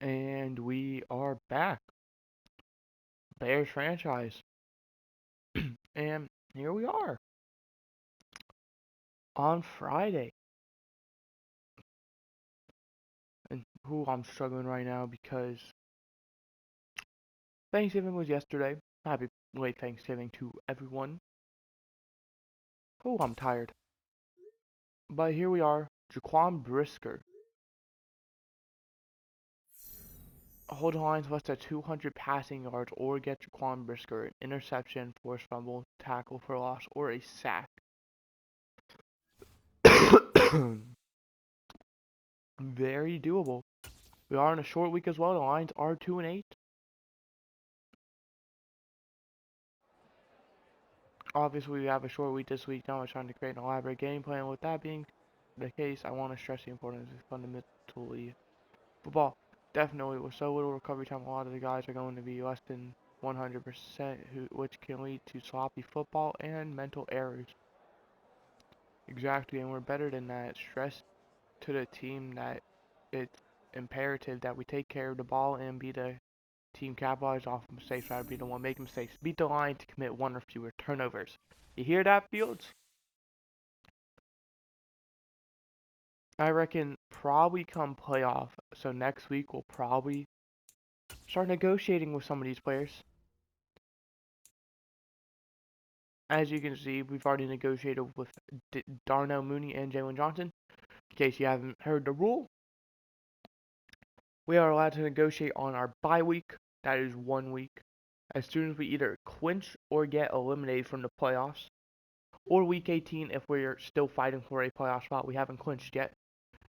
And we are back. Bears franchise. And here we are on Friday. And I'm struggling right now because Thanksgiving was yesterday. Happy late Thanksgiving to everyone. I'm tired. But here we are. Jaquan Brisker. Hold lines less than 200 passing yards or get Jaquan Brisker an interception, forced fumble, tackle for loss, or a sack. Very doable. We are in a short week as well. The Lions are 2-8. Obviously, we have a short week this week. Now I'm trying to create an elaborate game plan. With that being the case, I want to stress the importance of fundamentally football. Definitely, with so little recovery time, a lot of the guys are going to be less than 100%, which can lead to sloppy football and mental errors. Exactly, and we're better than that. Stress to the team that it's imperative that we take care of the ball and be the team capitalize off mistakes rather be the one making mistakes. Beat the line to commit one or fewer turnovers. You hear that, Fields? I reckon probably come playoff. So next week we'll probably start negotiating with some of these players. As you can see, we've already negotiated with Darnell Mooney and Jalen Johnson. In case you haven't heard the rule, we are allowed to negotiate on our bye week. That is 1 week. As soon as we either clinch or get eliminated from the playoffs, or week 18 if we're still fighting for a playoff spot. We haven't clinched yet.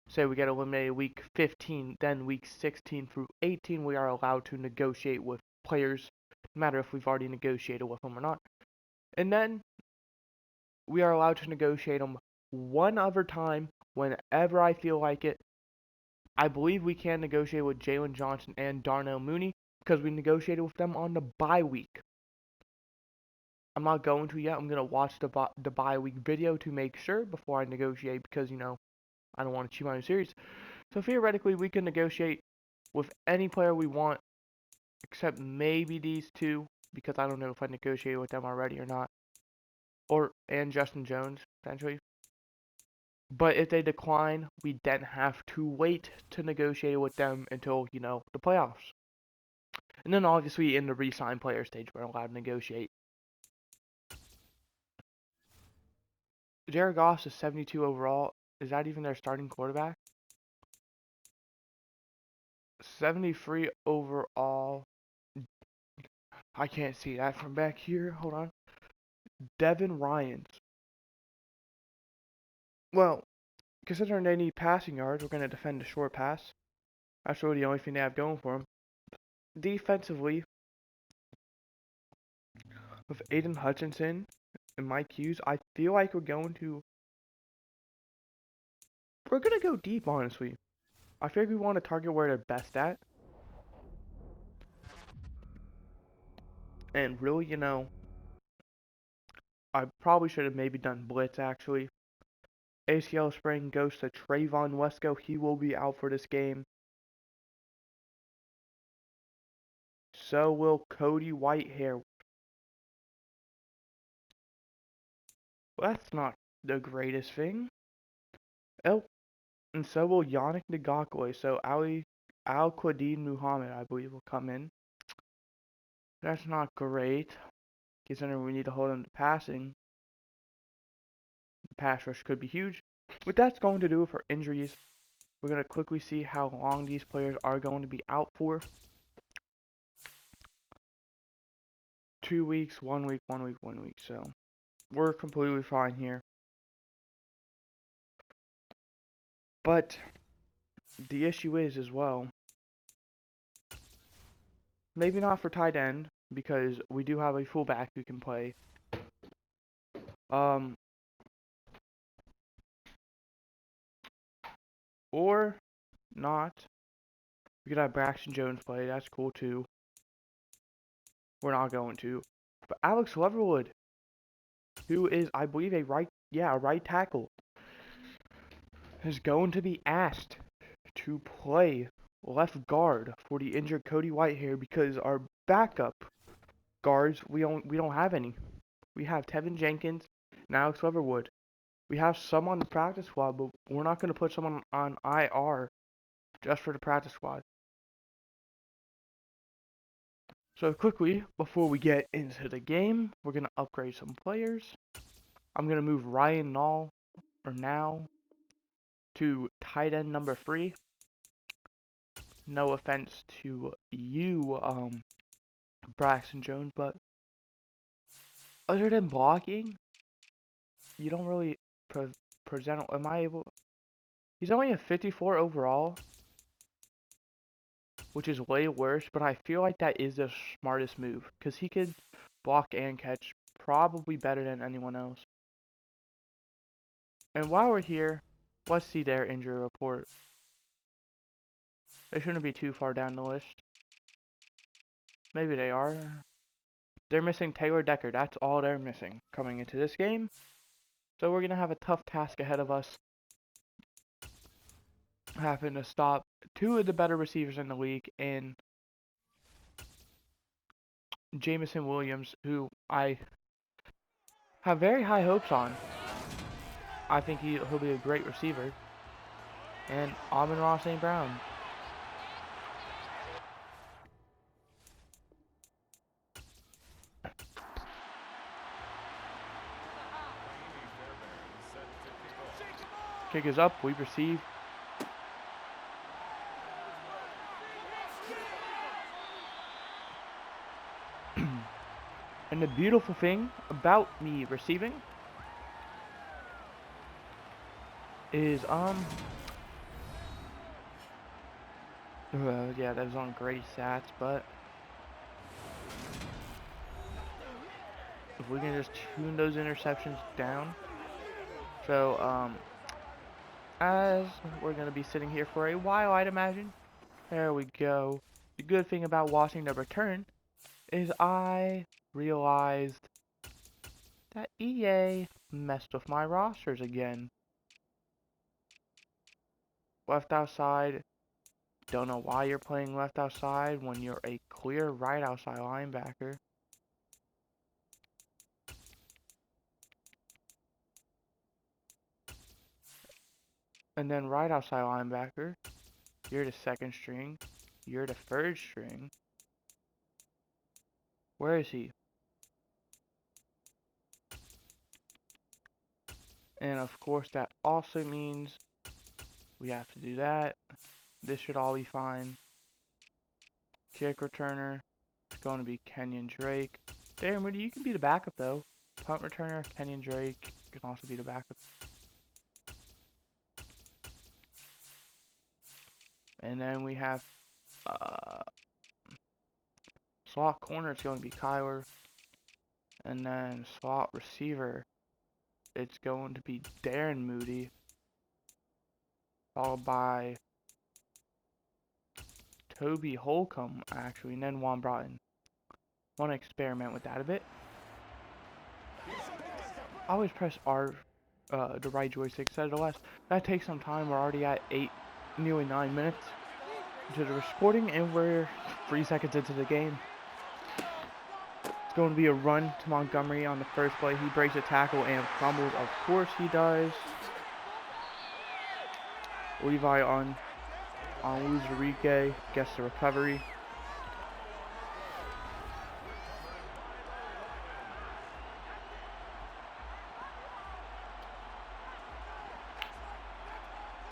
Say we get eliminated week 15, then week 16 through 18, we are allowed to negotiate with players, no matter if we've already negotiated with them or not. And then we are allowed to negotiate them one other time whenever I feel like it. I believe we can negotiate with Jalen Johnson and Darnell Mooney because we negotiated with them on the bye week. I'm not going to yet. I'm going to watch the bye week video to make sure before I negotiate because, I don't want to cheat my own series. So theoretically, we can negotiate with any player we want, except maybe these two, because I don't know if I negotiated with them already or not, and Justin Jones potentially. But if they decline, we then have to wait to negotiate with them until the playoffs. And then obviously in the re-sign player stage, we're allowed to negotiate. Jared Goff is 72 overall. Is that even their starting quarterback? 73 overall. I can't see that from back here. Hold on. Devin Ryans. Well, considering they need passing yards, we're going to defend the short pass. That's really the only thing they have going for them. Defensively, with Aiden Hutchinson and Mike Hughes, I feel like we're going to go deep, honestly. I feel like we want to target where they're best at. And really, I probably should have maybe done blitz, actually. ACL sprain goes to Trayvon Wesco. He will be out for this game. So will Cody Whitehair. Well, that's not the greatest thing. Oh, and so will Yannick Ngakwe. So Al-Quadin Muhammad, I believe, will come in. That's not great, considering we need to hold him to passing. The pass rush could be huge. But that's going to do it for injuries. We're going to quickly see how long these players are going to be out for. 2 weeks, 1 week, 1 week, 1 week. So we're completely fine here. But the issue is as well, maybe not for tight end, because we do have a fullback who can play. Or not. We could have Braxton Jones play. That's cool too. We're not going to. But Alex Leatherwood, who is, I believe, a right tackle, is going to be asked to play left guard for the injured Cody Whitehair because our backup guards we don't have any. We have Tevin Jenkins and Alex Leatherwood. We have some on the practice squad, but we're not going to put someone on IR just for the practice squad. So quickly, before we get into the game, we're going to upgrade some players. I'm going to move Ryan Now to tight end number 3. No offense to you, Braxton Jones, but other than blocking, you don't really present. Am I able? He's only a 54 overall, which is way worse, but I feel like that is the smartest move because he could block and catch probably better than anyone else. And while we're here, let's see their injury report. They shouldn't be too far down the list. Maybe they are. They're missing Taylor Decker. That's all they're missing coming into this game. So we're going to have a tough task ahead of us. Having to stop 2 of the better receivers in the league and Jameson Williams, who I have very high hopes on. I think he'll be a great receiver. And Amon-Ra St. Brown. Kick is up. We receive. And the beautiful thing about me receiving is yeah, that was on great stats, but if we can just tune those interceptions down. So as we're gonna be sitting here for a while, I'd imagine. There we go. The good thing about watching the return is I realized that EA messed with my rosters again. Left outside. Don't know why you're playing left outside when you're a clear right outside linebacker. And then right outside linebacker, you're the second string. You're the third string. Where is he? And of course that also means we have to do that. This should all be fine. Kick returner. It's going to be Kenyon Drake. Darren Moody, you can be the backup though. Punt returner, Kenyon Drake can also be the backup. And then we have slot corner, it's going to be Kyler. And then slot receiver, it's going to be Darren Moody. Followed by Toby Holcomb, actually, and then Juan Broughton. Want to experiment with that a bit. I always press R, the right joystick instead of the left. That takes some time. We're already at nearly 9 minutes into the recording, and we're 3 seconds into the game. It's going to be a run to Montgomery on the first play. He breaks a tackle and fumbles. Of course he does. Levi on Luzarike gets the recovery.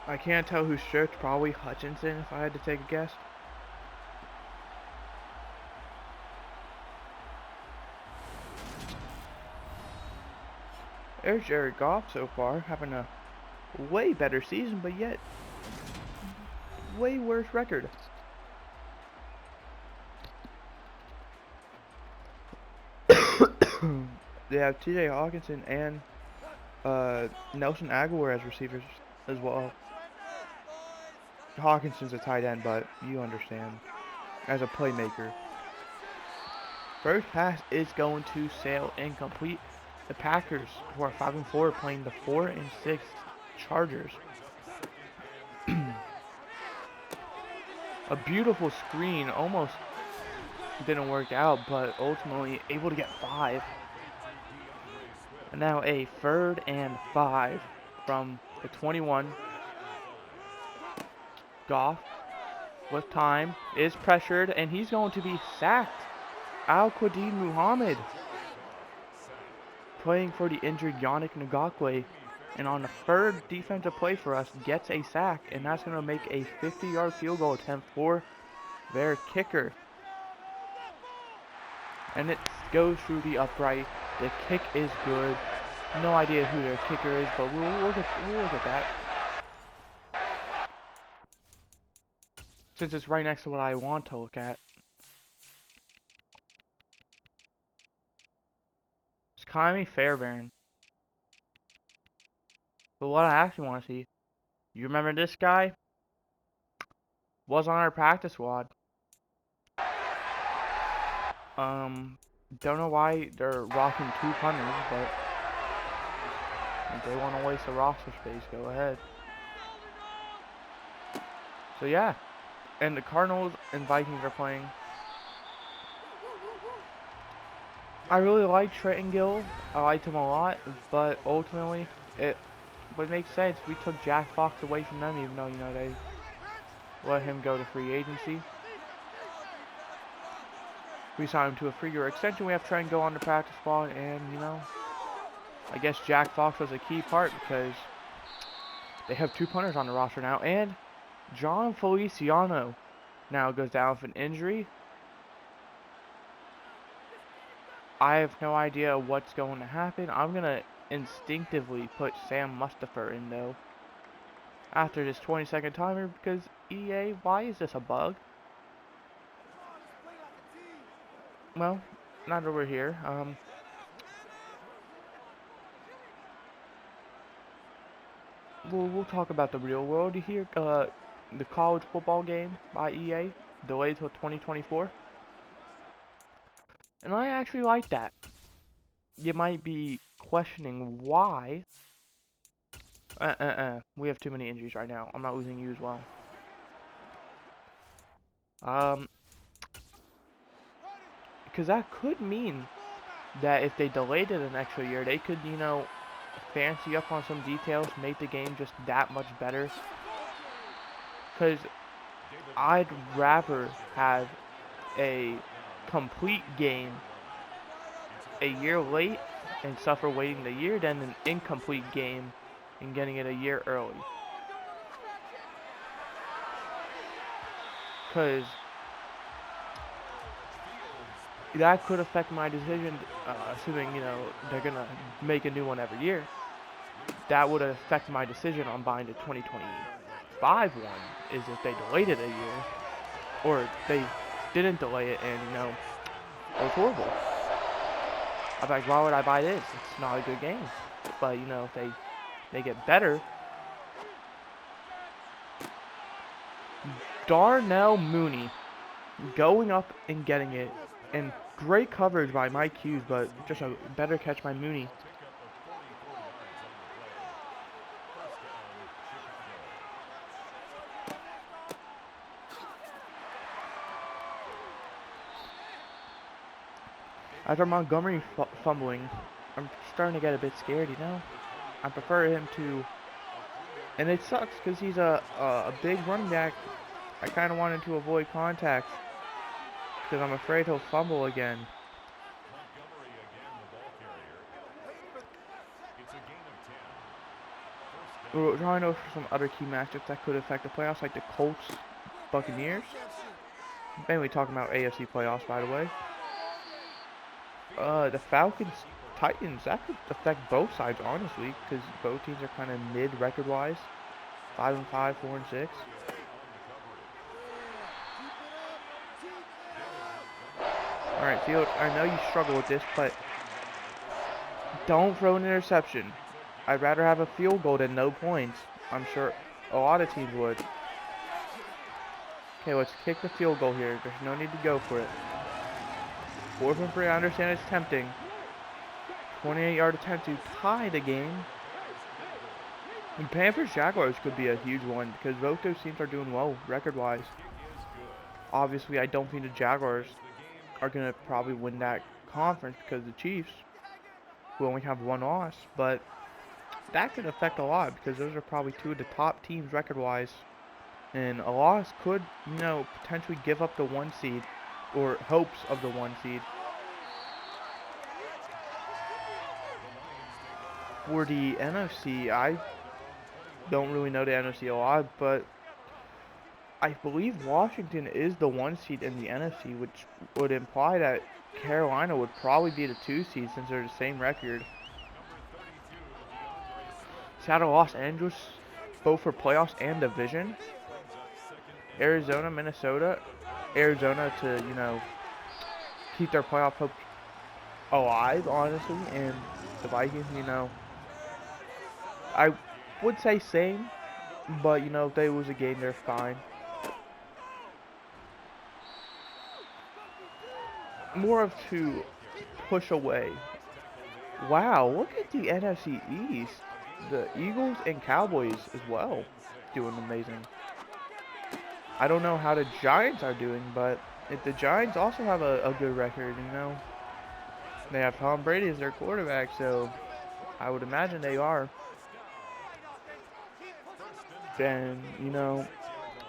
I can't tell who's searched. Probably Hutchinson if I had to take a guess. There's Jared Goff so far, having a way better season, but yet way worse record. They have TJ Hawkinson and Nelson Aguilar as receivers as well. Hawkinson's a tight end, but you understand, as a playmaker. First pass is going to sail incomplete. The Packers, who are 5-4, playing the 4-6 Chargers. A beautiful screen, almost didn't work out, but ultimately able to get 5. And now a 3rd and 5 from the 21. Goff with time is pressured, and he's going to be sacked. Al-Quadin Muhammad playing for the injured Yannick Ngakoue, and on the 3rd defensive play for us gets a sack, and that's going to make a 50-yard field goal attempt for their kicker. And it goes through the upright. The kick is good. No idea who their kicker is, but we'll look at that. Since it's right next to what I want to look at. It's Kaimi Fairbairn. But what I actually want to see, you remember this guy? Was on our practice squad. Don't know why they're rocking 2 punters, but if they want to waste the roster space, go ahead. So yeah, and the Cardinals and Vikings are playing. I really like Trenton Gill. I liked him a lot, but ultimately it makes sense. We took Jack Fox away from them, even though, you know, they let him go to free agency. We signed him to a 3-year extension. We have Trenton Gill on the practice squad, and, you know, I guess Jack Fox was a key part because they have 2 punters on the roster now, and John Feliciano now goes down with an injury. I have no idea what's going to happen. I'm going to instinctively put Sam Mustipher in, though, after this 20-second timer, because EA, why is this a bug? Well, not over here. We'll talk about the real world here. The college football game by EA, delayed till 2024. And I actually like that. You might be questioning why. We have too many injuries right now. I'm not losing you as well. Because that could mean that if they delayed it an extra year, they could, you know, fancy up on some details, make the game just that much better. Because I'd rather have a complete game a year late and suffer waiting the year than an incomplete game and getting it a year early. Because that could affect my decision, assuming, you know, they're going to make a new one every year. That would affect my decision on buying the 2025 one, is if they delayed it a year, or they didn't delay it and, you know, it was horrible. I'm like, why would I buy this? It's not a good game. But, you know, if they get better. Darnell Mooney going up and getting it. And great coverage by Mike Hughes, but just a better catch by Mooney. After Montgomery fumbling, I'm starting to get a bit scared, you know? I prefer him to... And it sucks because he's a big running back. I kind of wanted to avoid contact because I'm afraid he'll fumble again. We're trying to look for some other key matchups that could affect the playoffs, like the Colts, Buccaneers. Mainly talking about AFC playoffs, by the way. The Falcons, Titans, that could affect both sides, honestly, because both teams are kind of mid record-wise. 5-5, 4-6. Alright, Field, I know you struggle with this, but don't throw an interception. I'd rather have a field goal than no points. I'm sure a lot of teams would. Okay, let's kick the field goal here. There's no need to go for it. 4th and 3, I understand it's tempting. 28-yard attempt to tie the game. And Panthers Jaguars could be a huge one because both those teams are doing well record-wise. Obviously, I don't think the Jaguars are going to probably win that conference because the Chiefs will only have one loss, but that could affect a lot because those are probably two of the top teams record-wise, and a loss could, potentially give up the one seed or hopes of the one seed. For the NFC, I don't really know the NFC a lot, but I believe Washington is the one seed in the NFC, which would imply that Carolina would probably be the 2 seed since they're the same record. Seattle, Los Angeles, both for playoffs and division. Arizona, Minnesota. Arizona to, keep their playoff hopes alive, honestly. And the Vikings, I would say same, but, if they lose a game, they're fine. More of to push away. Wow, look at the NFC East. The Eagles and Cowboys as well doing amazing. I don't know how the Giants are doing, but if the Giants also have a good record, they have Tom Brady as their quarterback, so I would imagine they are. Then,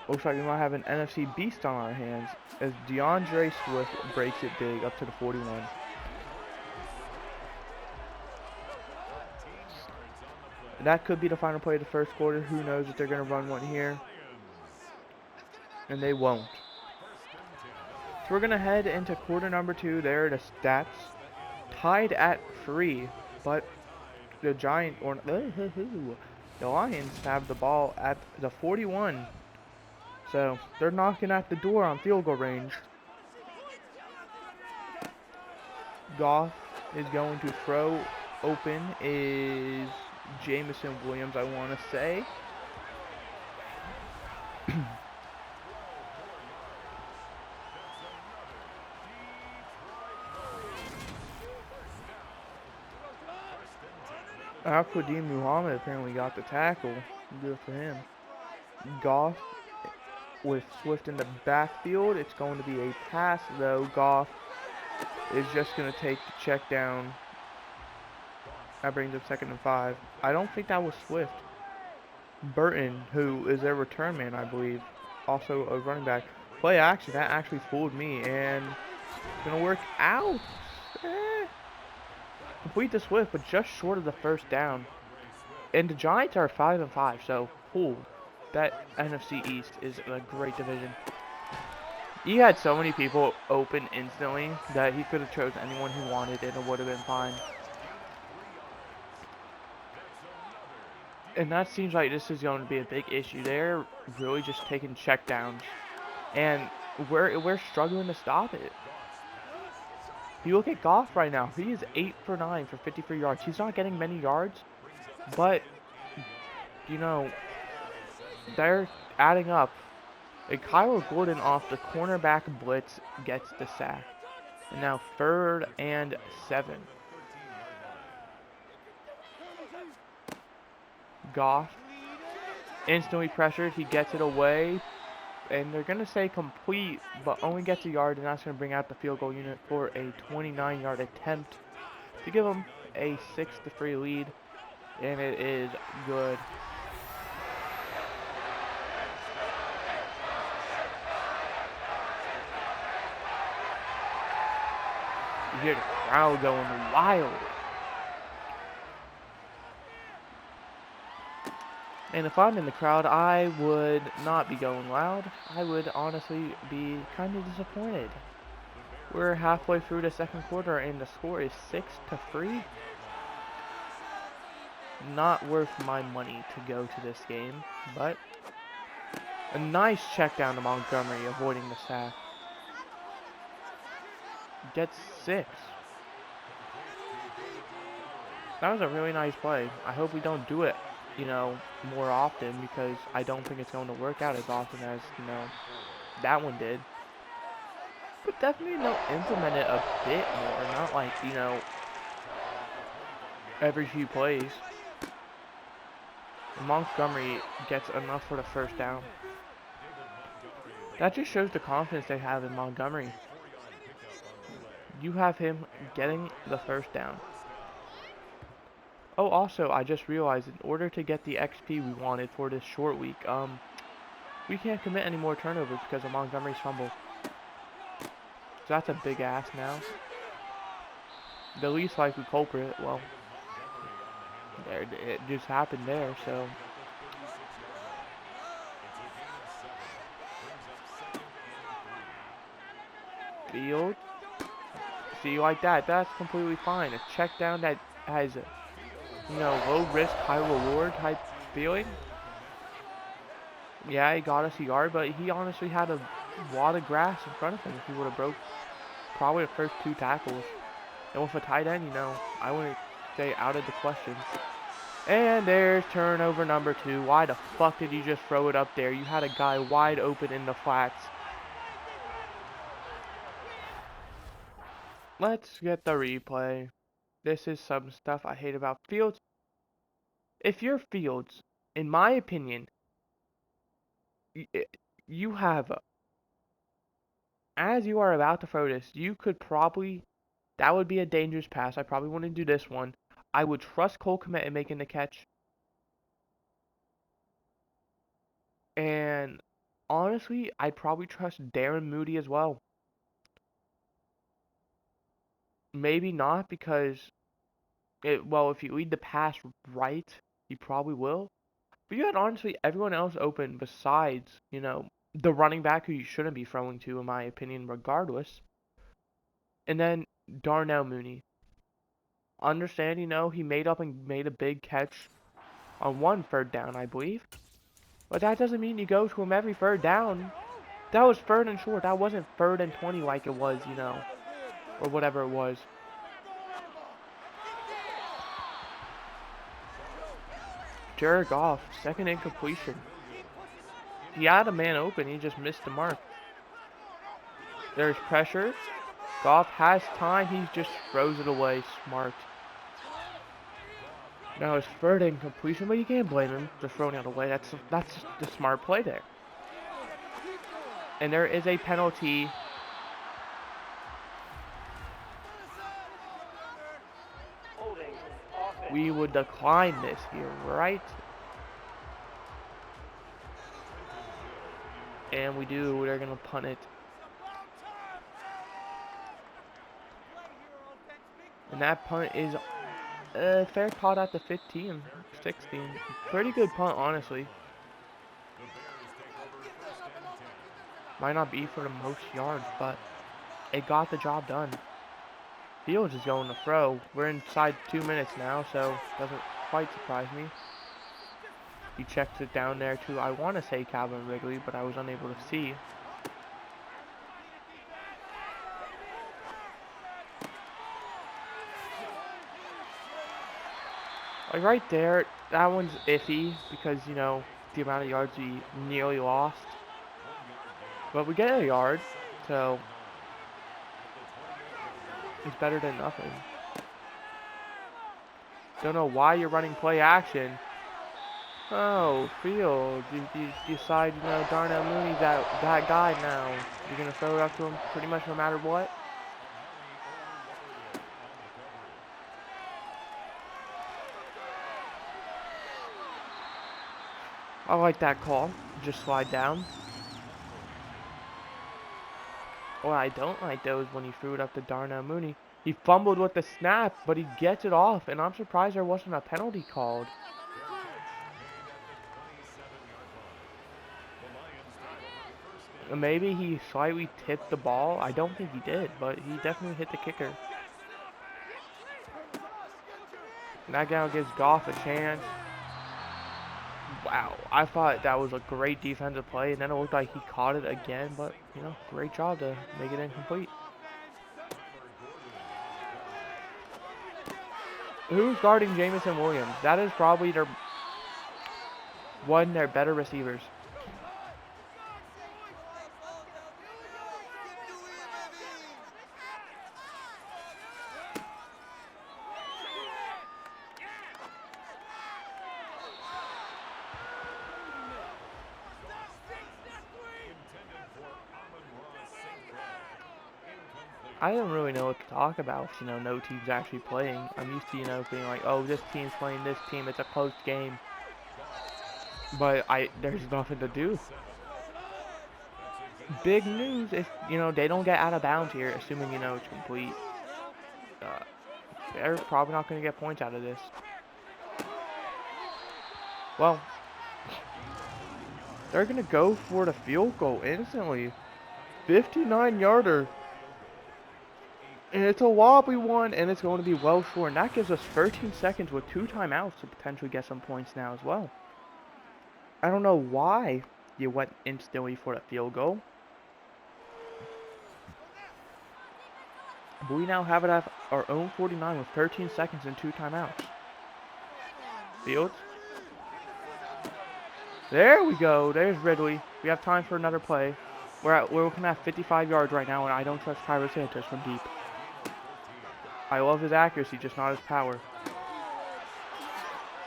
looks like we might have an NFC beast on our hands as DeAndre Swift breaks it big up to the 41. That could be the final play of the first quarter. Who knows if they're going to run one here. And they won't. So we're going to head into quarter number 2. There are the stats. Tied at 3, but the the Lions have the ball at the 41. So they're knocking at the door on field goal range. Goff is going to throw. Open is Jameson Williams, I want to say. Al-Qadim Muhammad apparently got the tackle. Good for him. Goff with Swift in the backfield. It's going to be a pass, though. Goff is just going to take the check down. That brings up 2nd and 5. I don't think that was Swift. Burton, who is their return man, I believe. Also a running back. Play action. That actually fooled me. And it's going to work out. Complete the Swift, but just short of the first down. And the Giants are 5 and 5, so that NFC East is a great division. He had so many people open instantly that he could have chose anyone he wanted and it would have been fine. And that seems like this is going to be a big issue. They're really just taking checkdowns, and we're struggling to stop it. You look at Goff right now. He is 8 for 9 for 53 yards. He's not getting many yards, but they're adding up. And Kyler Gordon off the cornerback blitz gets the sack. And now 3rd and 7. Goff instantly pressured. He gets it away. And they're going to say complete, but only gets a yard. And that's going to bring out the field goal unit for a 29-yard attempt to give them a 6-3 lead. And it is good. You hear the crowd going wild. And if I'm in the crowd, I would not be going loud. I would honestly be kind of disappointed. We're halfway through the second quarter and the score is 6-3. Not worth my money to go to this game, but a nice check down to Montgomery, avoiding the sack. Gets 6. That was a really nice play. I hope we don't do it, more often, because I don't think it's going to work out as often as, that one did. But definitely implement it a bit more, not like, every few plays. Montgomery gets enough for the first down. That just shows the confidence they have in Montgomery. You have him getting the first down. Oh, also, I just realized in order to get the XP we wanted for this short week, we can't commit any more turnovers because of Montgomery's fumble. So that's a big ass now. The least likely culprit, well, there, it just happened there, so. Field. See, like that, that's completely fine. A check down that has, low risk, high reward type feeling. Yeah, he got us a yard, but he honestly had a wad of grass in front of him if he would have broke probably the first 2 tackles. And with a tight end, I wouldn't say out of the question. And there's turnover number 2. Why the fuck did you just throw it up there? You had a guy wide open in the flats. Let's get the replay. This is some stuff I hate about Fields. If you're Fields, in my opinion, you have, as you are about to throw this, you could probably, that would be a dangerous pass. I probably wouldn't do this one. I would trust Cole Kmet in making the catch. And honestly, I'd probably trust Darren Mooney as well. Maybe not because, if you lead the pass right, he probably will. But you had honestly everyone else open besides, the running back who you shouldn't be throwing to, in my opinion, regardless. And then Darnell Mooney. Understand, he made up and made a big catch on 1 third down, I believe. But that doesn't mean you go to him every third down. That was 3rd and short. That wasn't 3rd and 20 like it was, or whatever it was. Jared Goff, 2nd incompletion. He had a man open, he just missed the mark. There's pressure. Goff has time, he just throws it away. Smart. Now it's 3rd incompletion, but you can't blame him for throwing it away. That's the smart play there. And there is a penalty. We would decline this here, right? And we do. They're going to punt it. And that punt is fair caught at the 15, 16. Pretty good punt, honestly. Might not be for the most yards, but it got the job done. Fields is going to throw. We're inside 2 minutes now, so doesn't quite surprise me. He checks it down there to, I want to say Calvin Ridley, but I was unable to see. Like right there, that one's iffy because, the amount of yards we nearly lost. But we get a yard, so it's better than nothing. Don't know why you're running play action. Oh, Field, you decide, Darnell Mooney's that guy now. You're going to throw it up to him pretty much no matter what. I like that call. Just slide down. What I don't like, though, is when he threw it up to Darnell Mooney. He fumbled with the snap, but he gets it off, and I'm surprised there wasn't a penalty called. Maybe he slightly tipped the ball. I don't think he did, but he definitely hit the kicker. And that now gives Goff a chance. Wow, I thought that was a great defensive play, and then it looked like he caught it again, but, great job to make it incomplete. Who's guarding Jameson Williams? That is probably their better receivers. I don't really know what to talk about. You know, no team's actually playing. I'm used to, you know, being like, oh, this team's playing this team. It's a close game. But there's nothing to do. Big news if, you know, they don't get out of bounds here, assuming, you know, it's complete. Uh, they're probably not going to get points out of this. Well, they're going to go for the field goal instantly. 59-yarder. And it's a wobbly one, and it's going to be well short. And that gives us 13 seconds with 2 timeouts to potentially get some points now as well. I don't know why you went instantly for the field goal. But we now have it at our own 49 with 13 seconds and 2 timeouts. Fields. There we go. There's Ridley. We have time for another play. We're looking at 55 yards right now, and I don't trust Cairo Santos from deep. I love his accuracy, just not his power.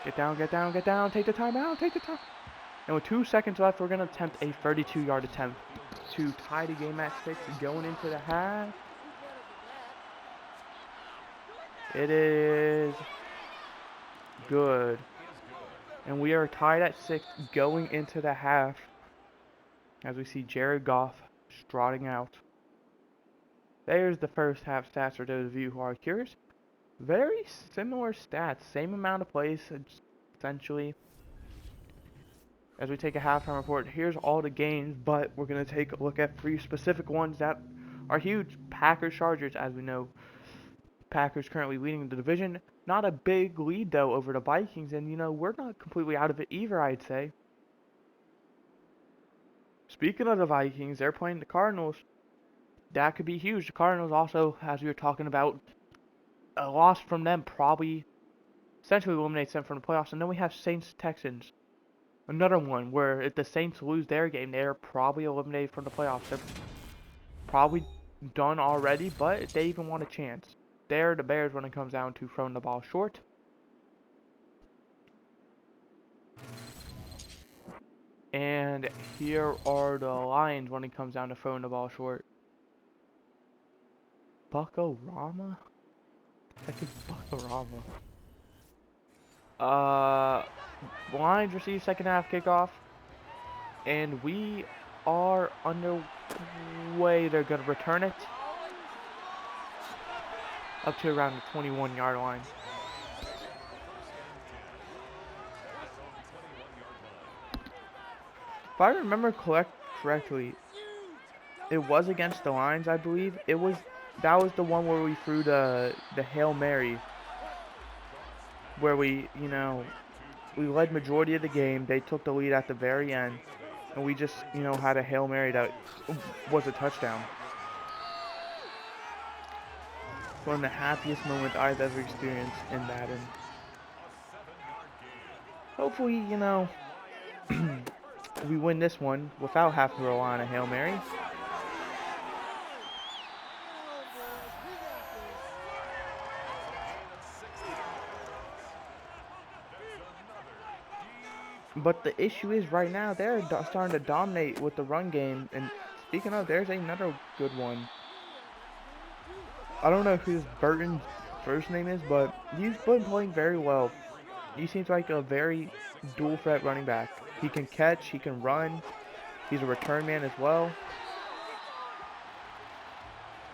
Get down, get down, get down. Take the timeout, take the time. And with 2 seconds left, we're going to attempt a 32-yard attempt to tie the game at 6 going into the half. It is good. And we are tied at 6 going into the half. As we see Jared Goff strutting out. There's the first half stats for those of you who are curious. Very similar stats. Same amount of plays, essentially. As we take a halftime report, here's all the games, but we're going to take a look at 3 specific ones that are huge. Packers, Chargers, as we know. Packers currently leading the division. Not a big lead, though, over the Vikings. And, you know, we're not completely out of it either, I'd say. Speaking of the Vikings, they're playing the Cardinals. That could be huge. The Cardinals also, as we were talking about, a loss from them probably essentially eliminates them from the playoffs. And then we have Saints-Texans. Another one where if the Saints lose their game, they're probably eliminated from the playoffs. They're probably done already, but if they even want a chance. They're the Bears when it comes down to throwing the ball short. And here are the Lions when it comes down to throwing the ball short. Buckorama? I think Buckorama. Lions receive second half kickoff. And we are underway. They're going to return it up to around the 21-yard line. If I remember correctly, it was against the Lions, I believe. That was the one where we threw the Hail Mary, where we, you know, we led majority of the game. They took the lead at the very end, and we just, you know, had a Hail Mary that was a touchdown. One of the happiest moments I've ever experienced in Madden. Hopefully, you know, we win this one without having to rely on a Hail Mary. But the issue is right now they're starting to dominate with the run game. And speaking of, there's another good one. I don't know who Burton's first name is, but he's been playing very well. He seems like a very dual threat running back. He can catch, he can run. He's a return man as well.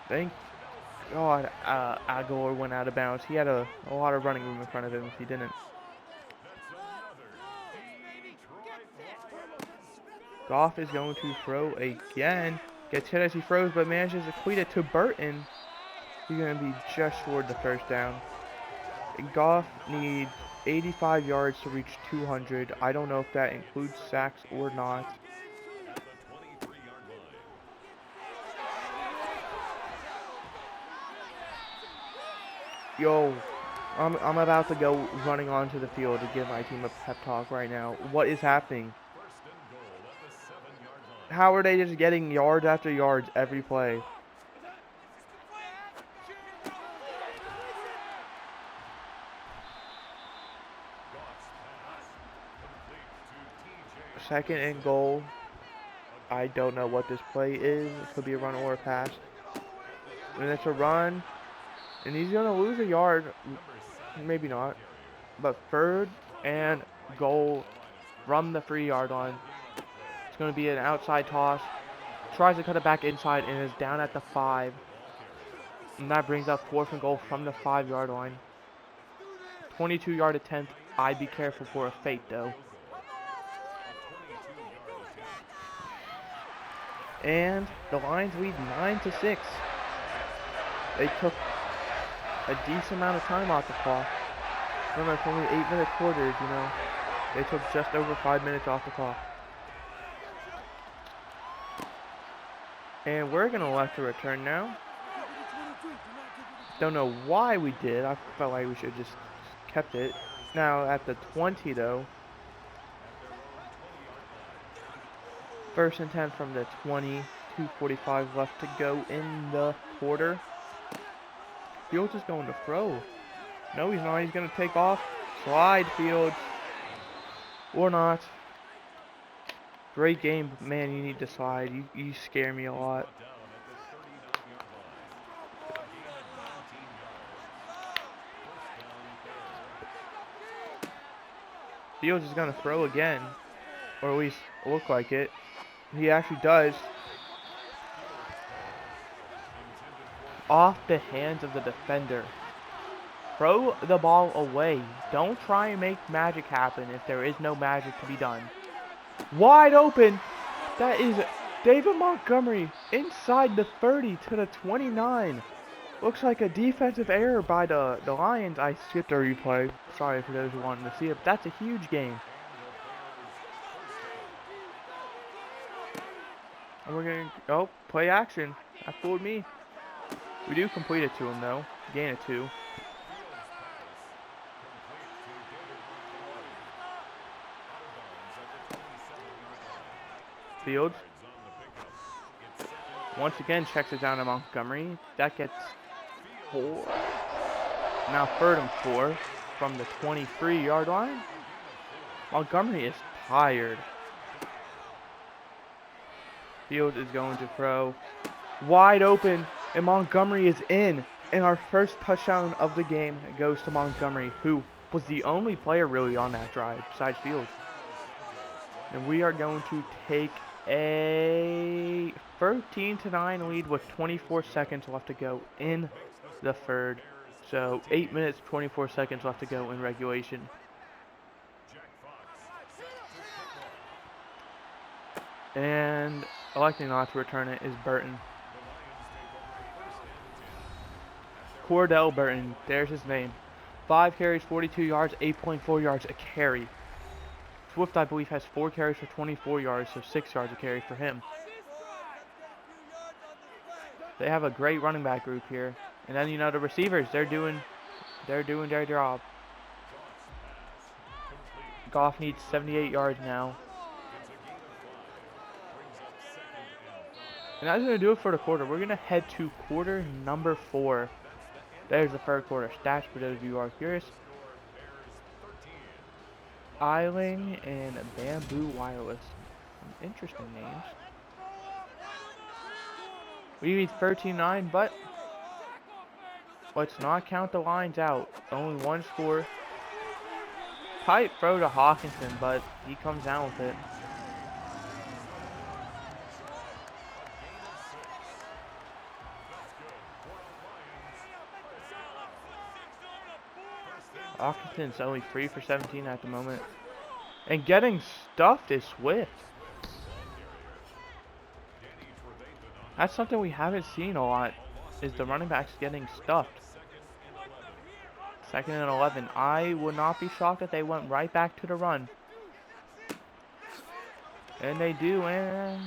Thank God Aguilar went out of bounds. He had a lot of running room in front of him if he didn't. Goff is going to throw again. Gets hit as he throws, but manages to cleat it to Burton. He's going to be just short of the first down. Goff needs 85 yards to reach 200. I don't know if that includes sacks or not. Yo, I'm about to go running onto the field to give my team a pep talk right now. What is happening? How are they just getting yards after yards every play? Second and goal. I don't know what this play is. It could be a run or a pass. And it's a run. And he's going to lose a yard. Maybe not. But third and goal from the 3-yard line. It's going to be an outside toss. Tries to cut it back inside and is down at the 5. And that brings up 4th and goal from the 5-yard line. 22-yard attempt. I'd be careful for a fake though. And the Lions lead 9-6. They took a decent amount of time off the clock. Remember, it's only 8-minute quarters, you know. They took just over 5 minutes off the clock. And we're going to elect a return now. Don't know why we did. I felt like we should have just kept it. Now at the 20 though. 1st and 10 from the 20. 2:45 left to go in the quarter. Fields is going to throw. No, he's not. He's going to take off. Slide, Fields. Or not. Great game, but man, you need to slide. You scare me a lot. Fields is going to throw again. Or at least look like it. He actually does. Off the hands of the defender. Throw the ball away. Don't try and make magic happen if there is no magic to be done. Wide open. That is David Montgomery inside the 30 to the 29. Looks like a defensive error by the Lions. I skipped a replay. Sorry for those who wanted to see it, but that's a huge game. And we're going to, oh, play action. That fooled me. We do complete it to him though. Gain of 2. Fields. Once again checks it down to Montgomery. That gets 4. Now 3rd and 4 from the 23-yard line. Montgomery is tired. Fields is going to throw. Wide open. And Montgomery is in. And our first touchdown of the game goes to Montgomery, who was the only player really on that drive besides Fields. And we are going to take a 13-9 lead with 24 seconds left to go in the 3rd. So 8 minutes, 24 seconds left to go in regulation. And electing not to return it is Burton. Cordell Burton, there's his name. 5 carries, 42 yards, 8.4 yards a carry. Swift, I believe, has 4 carries for 24 yards, so 6 yards a carry for him. They have a great running back group here. And then, you know, the receivers, they're doing their job. Goff needs 78 yards now. And that's going to do it for the quarter. We're going to head to quarter number 4. There's the 3rd quarter stats for those of you who are curious. Eiling and Bamboo Wireless. Some interesting names. We need 13-9, but let's not count the lines out. Only one score. Tight throw to Hawkinson, but he comes down with it. Hawkinson's only 3 for 17 at the moment. And getting stuffed is Swift. That's something we haven't seen a lot, is the running backs getting stuffed. 2nd and 11. I would not be shocked if they went right back to the run. And they do, and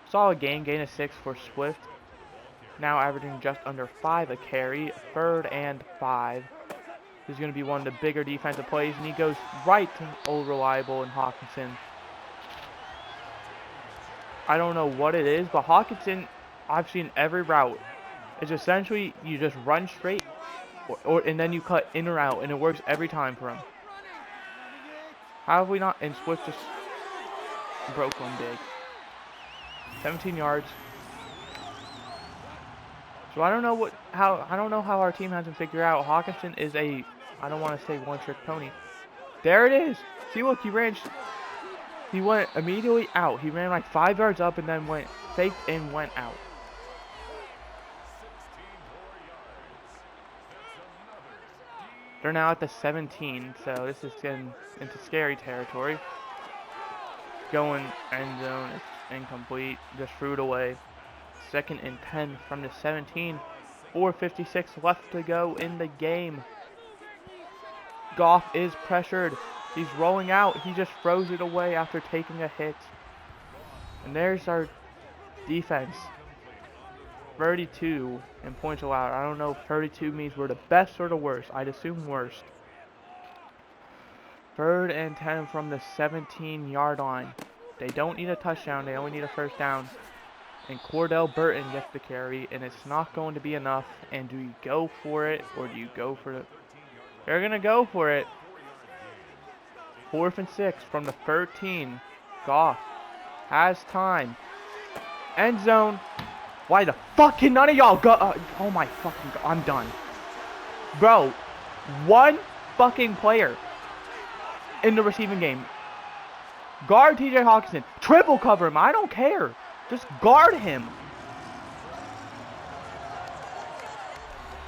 solid gain of 6 for Swift. Now averaging just under 5 a carry. 3rd and 5. This is going to be one of the bigger defensive plays, and he goes right to old reliable and Hawkinson. I don't know what it is, but Hawkinson, I've seen every route. It's essentially you just run straight, and then you cut in or out, and it works every time for him. How have we not? And Swift just broke one big. 17 yards. So I don't know how our team hasn't figured out Hawkinson is a, I don't want to say one-trick pony. There it is. See, look, he went immediately out. He ran like 5 yards up and then went faked and went out. They're now at the 17, so this is getting into scary territory. Going end zone, it's incomplete. Just threw it away. 2nd and 10 from the 17. 4:56 left to go in the game. Goff is pressured. He's rolling out. He just throws it away after taking a hit. And there's our defense. 32 and points allowed. I don't know if 32 means we're the best or the worst. I'd assume worst. 3rd and 10 from the 17-yard line. They don't need a touchdown. They only need a 1st down. And Cordell Burton gets the carry, and it's not going to be enough. And do you go for it, or do you go for it? They're going to go for it. 4th and 6 from the 13. Goff has time. End zone. Why the fuck can none of y'all go? Oh my fucking God. I'm done. Bro, one fucking player in the receiving game. Guard TJ Hawkinson. Triple cover him. I don't care. Just guard him.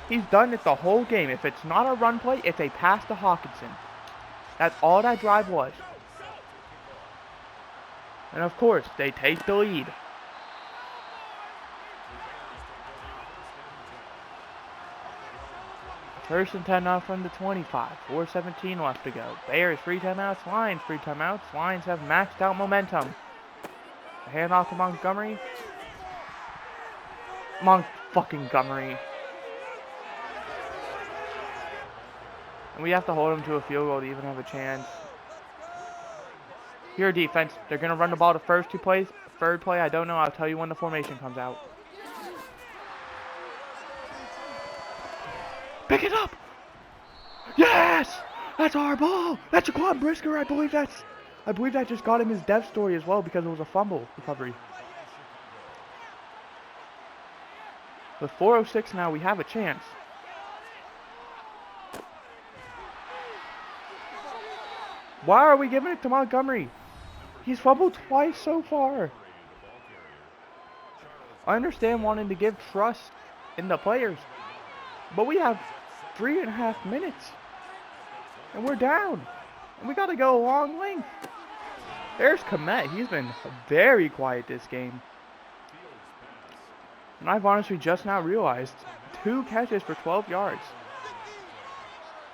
He's done it the whole game. If it's not a run play, it's a pass to Hawkinson. That's all that drive was. And of course, they take the lead. First and 10 now from the 25. 4:17 left to go. Bears 3 timeouts. Lions 3 timeouts. Lions have maxed out momentum. Handoff to Montgomery. Montgomery. And we have to hold them to a field goal to even have a chance. Here, defense. They're going to run the ball the first 2 plays. 3rd play, I don't know. I'll tell you when the formation comes out. Pick it up! Yes! That's our ball! That's Jaquan Brisker. I believe that just got him his death story as well because it was a fumble recovery. With 4:06 now, we have a chance. Why are we giving it to Montgomery? He's fumbled twice so far. I understand wanting to give trust in the players, but we have 3.5 minutes. And we're down. And we got to go a long length. There's Kmet. He's been very quiet this game. And I've honestly just now realized 2 catches for 12 yards.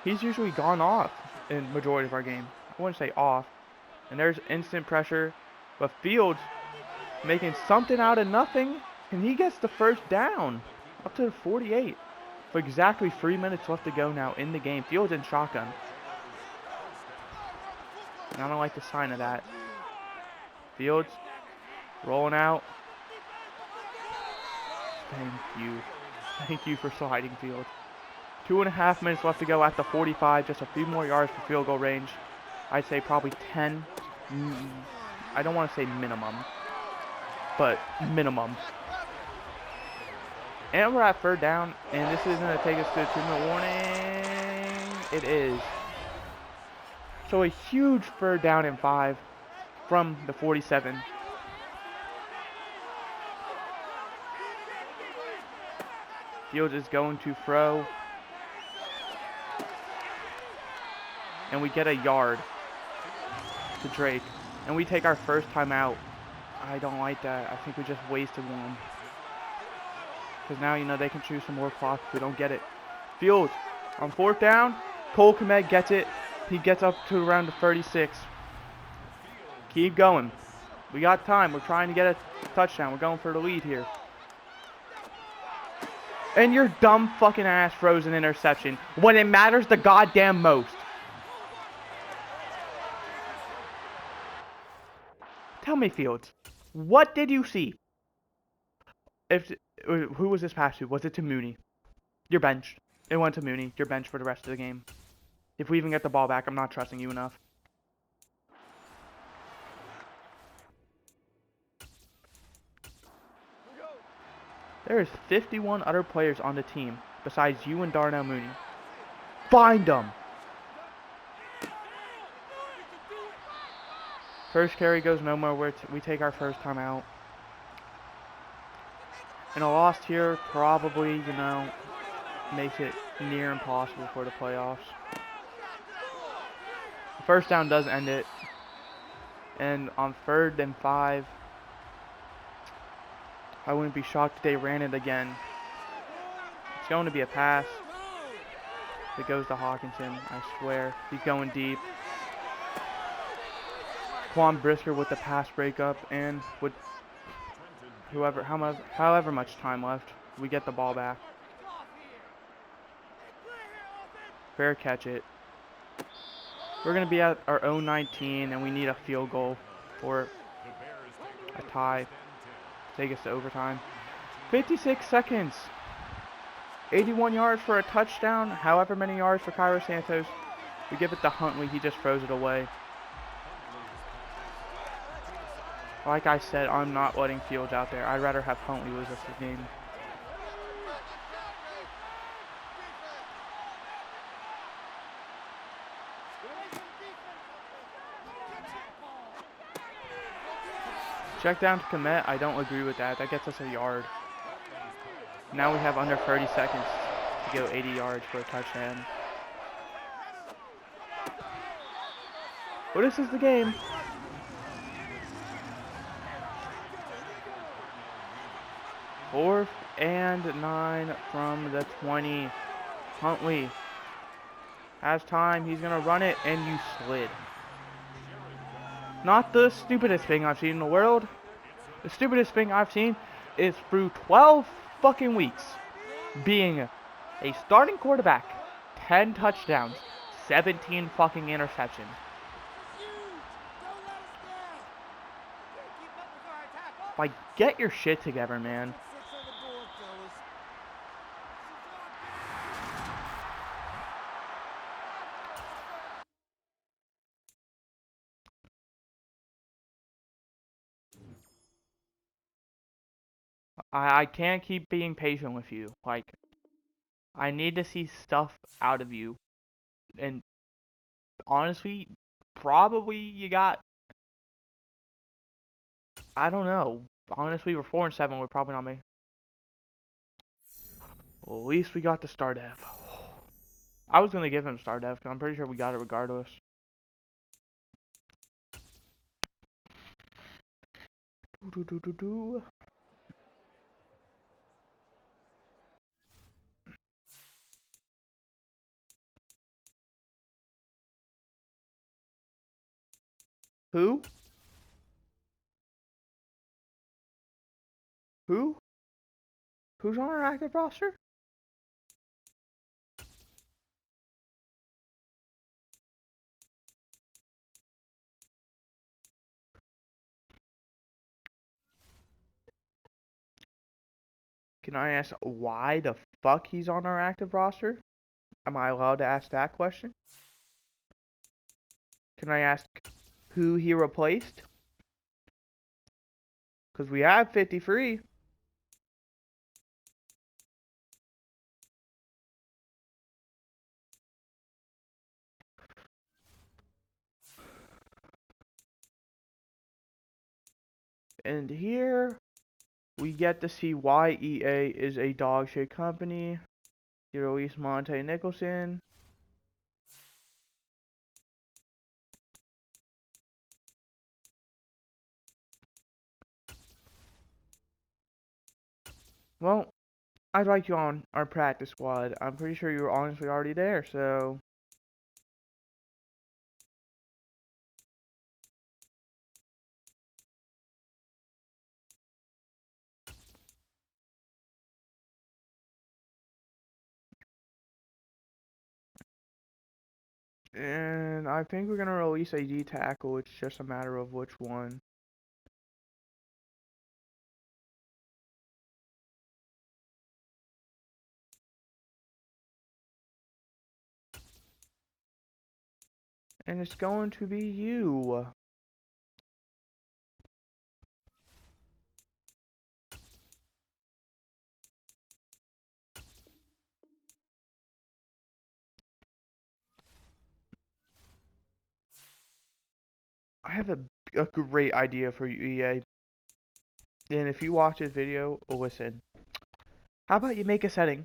He's usually gone off in majority of our game. I wouldn't say off. And there's instant pressure. But Fields making something out of nothing. And he gets the 1st down. Up to the 48. With exactly 3 minutes left to go now in the game. Fields in shotgun. And I don't like the sign of that. Fields rolling out. Thank you. Thank you for sliding, Fields. 2.5 minutes left to go at the 45. Just a few more yards for field goal range. I'd say probably 10. I don't want to say minimum, but minimum. And we're at 3rd down, and this is going to take us to a 2-minute warning. It is. So a huge 3rd down and 5 from the 47. Fields is going to throw. And we get a yard to Drake. And we take our 1st timeout. I don't like that. I think we just wasted one. Because now, you know, they can choose some more clock if we don't get it. Fields on 4th down. Cole Kmet gets it. He gets up to around the 36. Keep going. We got time. We're trying to get a touchdown. We're going for the lead here. And your dumb fucking ass throws an interception when it matters the goddamn most. Tell me, Fields, what did you see? Who was this pass to? Was it to Mooney? You're benched. It went to Mooney. You're benched for the rest of the game. If we even get the ball back, I'm not trusting you enough. There is 51 other players on the team besides you and Darnell Mooney. Find them! First carry goes nowhere. We take our first time out. And a loss here probably, makes it near impossible for the playoffs. The first down does end it. And on 3rd and 5, I wouldn't be shocked if they ran it again. It's going to be a pass. It goes to Hawkinson, I swear. He's going deep. Quan Brisker with the pass breakup, and with however much time left, we get the ball back. Fair catch it. We're going to be at our own 19, and we need a field goal for a tie. Take us to overtime. 56 seconds. 81 yards for a touchdown. However many yards for Cairo Santos. We give it to Huntley. He just throws it away. Like I said, I'm not letting Fields out there. I'd rather have Huntley lose us the game. Check down to Komet. I don't agree with that. That gets us a yard. Now we have under 30 seconds to go 80 yards for a touchdown. Well, this is the game. Fourth and 9 from the 20. Huntley has time. He's going to run it, and you slid. Not the stupidest thing I've seen in the world. The stupidest thing I've seen is through 12 fucking weeks being a starting quarterback, 10 touchdowns, 17 fucking interceptions. Like, get your shit together, man. I can't keep being patient with you. Like, I need to see stuff out of you. And honestly, probably you got, I don't know. Honestly, we're 4-7. We're probably not making. Well, at least we got the star dev. I was gonna give him star dev because I'm pretty sure we got it regardless. Who? Who? Who's on our active roster? Can I ask why the fuck he's on our active roster? Am I allowed to ask that question? Can I ask who he replaced? Because we have 53. And here we get to see why EA is a dog shit company. You release Monte Nicholson. Well, I'd like you on our practice squad. I'm pretty sure you were honestly already there, so. And I think we're going to release a D tackle. It's just a matter of which one. And it's going to be you. have a great idea for you, EA. And if you watch this video, listen. How about you make a setting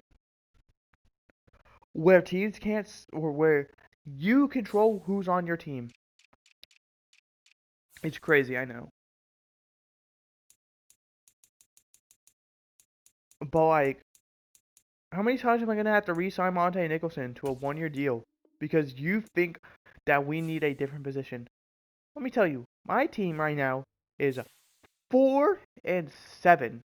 where teams can't, or where you control who's on your team? It's crazy, I know. But like, how many times am I gonna have to re-sign Monte Nicholson to a 1-year deal because you think that we need a different position? Let me tell you, my team right now is 4-7.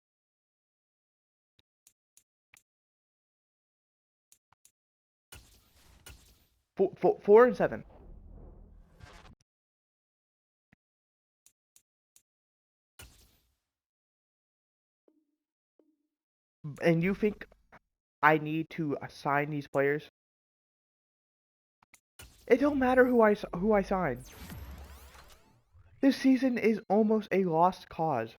4-7. And you think I need to assign these players? It don't matter who I sign. This season is almost a lost cause.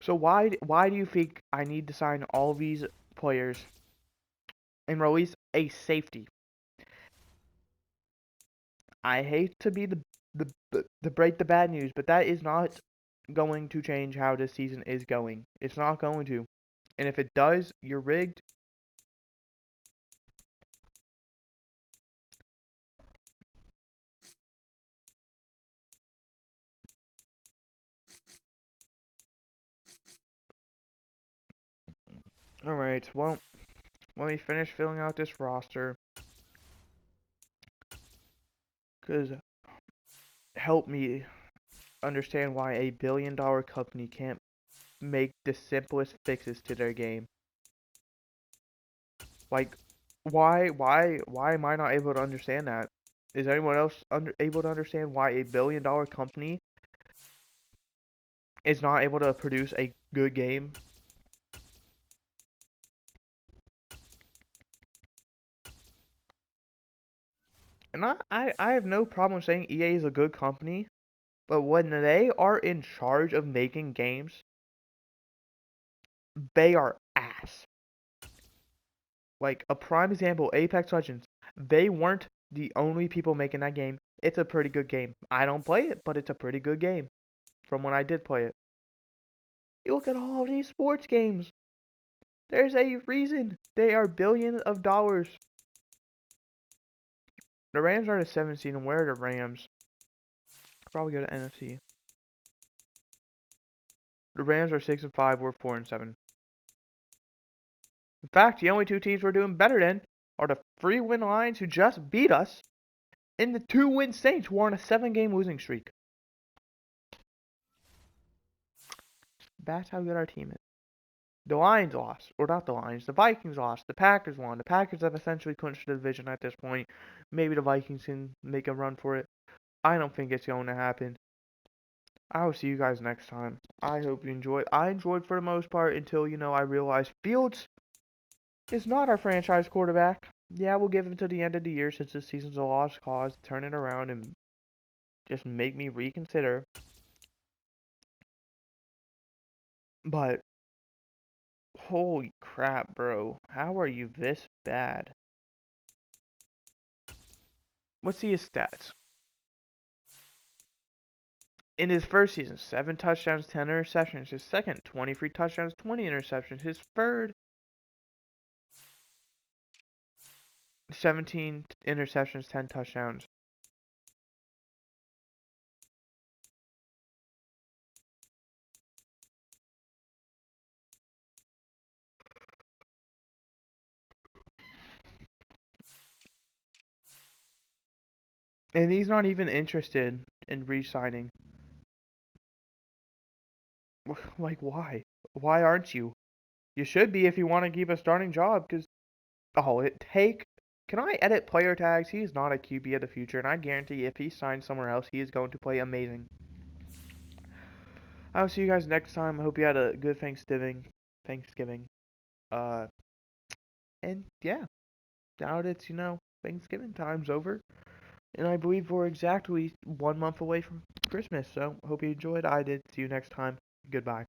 So why do you think I need to sign all these players and release a safety? I hate to be the break the bad news, but that is not going to change how this season is going. It's not going to. And if it does, you're rigged. Alright, well, let me finish filling out this roster. Because help me understand why a billion-dollar company can't make the simplest fixes to their game. Like, why am I not able to understand that? Is anyone else able to understand why a billion-dollar company is not able to produce a good game? And I have no problem saying EA is a good company, but when they are in charge of making games, they are ass. Like, a prime example, Apex Legends. They weren't the only people making that game. It's a pretty good game. I don't play it, but it's a pretty good game from when I did play it. You look at all these sports games. There's a reason they are billions of dollars. The Rams are the 7th seed, and where are the Rams? Probably go to NFC. The Rams are 6-5. We're 4-7. In fact, the only two teams we're doing better than are the 3-win Lions, who just beat us, and the 2-win Saints, who are on a 7-game losing streak. That's how good our team is. The Lions lost, or not the Lions, the Vikings lost, the Packers won. The Packers have essentially clinched the division at this point. Maybe the Vikings can make a run for it. I don't think it's going to happen. I will see you guys next time. I hope you enjoyed. I enjoyed for the most part until, I realized Fields is not our franchise quarterback. Yeah, we'll give him to the end of the year since this season's a lost cause. Turn it around and just make me reconsider. But, holy crap, bro. How are you this bad? Let's see his stats. In his first season, 7 touchdowns, 10 interceptions. His second, 23 touchdowns, 20 interceptions. His third, 17 interceptions, 10 touchdowns. And he's not even interested in re-signing. Like, why? Why aren't you? You should be if you want to keep a starting job, because, can I edit player tags? He's not a QB of the future, and I guarantee if he signs somewhere else, he is going to play amazing. I'll see you guys next time. I hope you had a good Thanksgiving. Uh, and yeah, now that it's, Thanksgiving time's over. And I believe we're exactly 1 month away from Christmas, so hope you enjoyed. I did. See you next time. Goodbye.